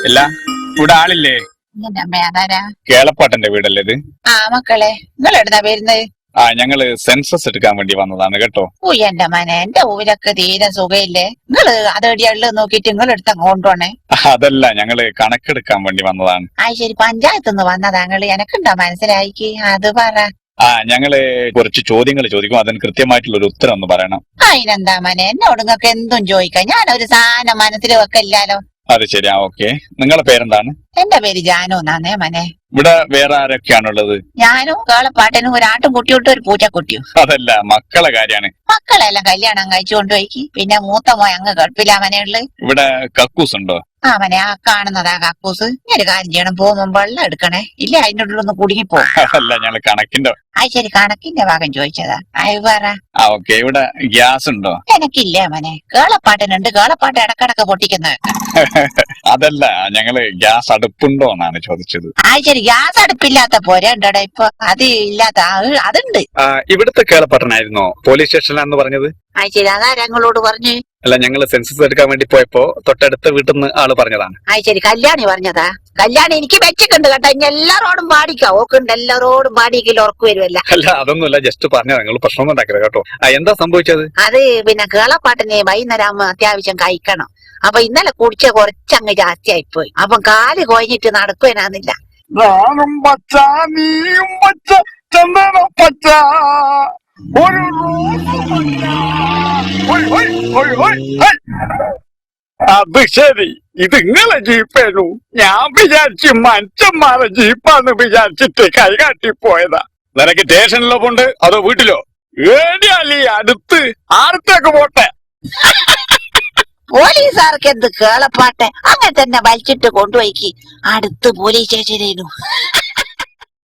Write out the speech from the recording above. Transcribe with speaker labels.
Speaker 1: ഇല്ല, ഇവിടെ ആളില്ലേ? കേളപ്പാട്ടന്റെ വീടല്ലേ ഇത്?
Speaker 2: ആ മക്കളെ, നിങ്ങൾ എവിടുന്നാ വരുന്നത്?
Speaker 1: ഞങ്ങള് സെൻസസ് എടുക്കാൻ വേണ്ടി വന്നതാണ് കേട്ടോ.
Speaker 2: ഓ എന്റെ മനെ, എന്റെ ഊരൊക്കെ തീരെ സുഖയില്ലേ. നിങ്ങള് അതെടിയുള്ളത് നോക്കിട്ട് നിങ്ങൾ എടുത്ത കൊണ്ടുപോണേ.
Speaker 1: അതല്ല, ഞങ്ങള് കണക്കെടുക്കാൻ വേണ്ടി വന്നതാണ്.
Speaker 2: ശരി, പഞ്ചായത്തുനിന്ന് വന്നതാ നിങ്ങള്? എനക്കുണ്ടോ മനസ്സിലായിക്ക്? അത് പറ.
Speaker 1: ഞങ്ങള് കുറച്ച് ചോദ്യങ്ങൾ ചോദിക്കും, അതിന് കൃത്യമായിട്ടുള്ള ഒരു ഉത്തരം ഒന്ന് പറയണം.
Speaker 2: അതിനെന്താ മനെ, എന്നോട് നിങ്ങൾക്ക് എന്തും ചോദിക്കാം. ഞാനൊരു സാധനം മനസ്സിൽ വെക്കില്ലാലോ.
Speaker 1: അത് ശരിയാ, ഓക്കെ. നിങ്ങളുടെ പേരെന്താണ്?
Speaker 2: എന്റെ പേര് ജാനു എന്നാന്നേ മനെ.
Speaker 1: ഇവിടെ വേറെ ആരൊക്കെയാണുള്ളത്?
Speaker 2: ഞാനും കേളപ്പാട്ടനും ഒരു ആട്ടും കുട്ടിയോട്ടും ഒരു പൂച്ചക്കുട്ടിയും.
Speaker 1: അതല്ല, മക്കളെ കാര്യാണ്.
Speaker 2: മക്കളെല്ലാം കല്യാണം കഴിച്ചു കൊണ്ടുപോയി. പിന്നെ മൂത്ത മോൻ അങ്ങ് ഗൾഫിലാ മനെയുള്ളത്.
Speaker 1: ഇവിടെ കക്കൂസ് ഉണ്ടോ?
Speaker 2: മനെ, ആ കാണുന്നതാ കക്കൂസ്. ഒരു കാര്യം ചെയ്യണം, പോകുമ്പോ വെള്ളം എടുക്കണേ, ഇല്ല അതിന്റെ ഉള്ളിലൊന്ന് കുടുങ്ങിപ്പോ.
Speaker 1: അല്ല, ഞങ്ങള് കണക്കിന്റെ.
Speaker 2: ശരി, കണക്കിന്റെ ഭാഗം ചോദിച്ചതാ. പറ.
Speaker 1: ഓക്കെ. ഇവിടെ ഗ്യാസ് ഉണ്ടോ?
Speaker 2: എനിക്കില്ലേ മനെ, കേളപ്പാട്ടനുണ്ട്. കേളപ്പാട്ട് ഇടക്കിടക്ക് പൊട്ടിക്കുന്നത്.
Speaker 1: അതല്ല, ഞങ്ങള് ഗ്യാസ് അടുപ്പുണ്ടോ എന്നാണ് ചോദിച്ചത്.
Speaker 2: ശരി, ഗ്യാസ് അടുപ്പില്ലാത്ത പോരണ്ടടാ ഇപ്പൊ. അത് ഇല്ലാത്ത അതുണ്ട്.
Speaker 1: ഇവിടുത്തെ കേളപ്പാട്ടനായിരുന്നോ പോലീസ് സ്റ്റേഷനിലാന്ന് പറഞ്ഞത്?
Speaker 2: ശരി, അതാ ഞങ്ങളോട് പറഞ്ഞു.
Speaker 1: അല്ല, ഞങ്ങള് സെൻസസ് എടുക്കാൻ വേണ്ടി പോയപ്പോ തൊട്ടടുത്ത വീട്ടിൽ നിന്ന് ആള് പറഞ്ഞതാണ്.
Speaker 2: ശരി, കല്യാണി പറഞ്ഞതാ. കല്യാണി എനിക്ക് വെച്ചിട്ടുണ്ട് കേട്ടോ. ഇനി എല്ലാരോടും പാടിക്കാ ഓക്കുണ്ട്, എല്ലാരോടും പാടിയെങ്കിലും ഉറക്കു വരുമല്ല.
Speaker 1: അല്ല, അതൊന്നുമല്ല, ജസ്റ്റ് പറഞ്ഞ. നിങ്ങൾ പ്രശ്നമൊന്നും ഉണ്ടാക്കരുത് കേട്ടോ. എന്താ സംഭവിച്ചത്?
Speaker 2: അത് പിന്നെ കേളപ്പാട്ടിന് വൈകുന്നേരം അത്യാവശ്യം കഴിക്കണം. അപ്പൊ ഇന്നലെ കുടിച്ച കുറച്ചങ്ങ് ജാസ്തിയായിപ്പോയി. അപ്പൊ കാല് കൊഴിഞ്ഞിട്ട് നടക്കുവാനാന്നില്ല.
Speaker 3: ഞാനും പച്ച, നീയും പച്ച, ചന്ദന പച്ച, ഒരു അത് ശരി, ഇത് ഇങ്ങളെ ജീപ്പേനു. ഞാൻ വിചാരിച്ച് മനുഷ്യന്മാരെ ജീപ്പാന്ന് വിചാരിച്ചിട്ട് കൈകാട്ടിപ്പോയതാ.
Speaker 1: നിനക്ക് സ്റ്റേഷനിലോ പോണ്ട് അതോ വീട്ടിലോ?
Speaker 3: ഏടിയാലി അടുത്ത് ആർത്തേക്ക് പോട്ടെ.
Speaker 2: പോലീസുകാർക്ക് എന്ത് കേളപ്പാട്ടെ, അങ്ങനെ തന്നെ വലിച്ചിട്ട് കൊണ്ടുപോയിക്ക് അടുത്ത് പോലീസ് സ്റ്റേഷനേനു.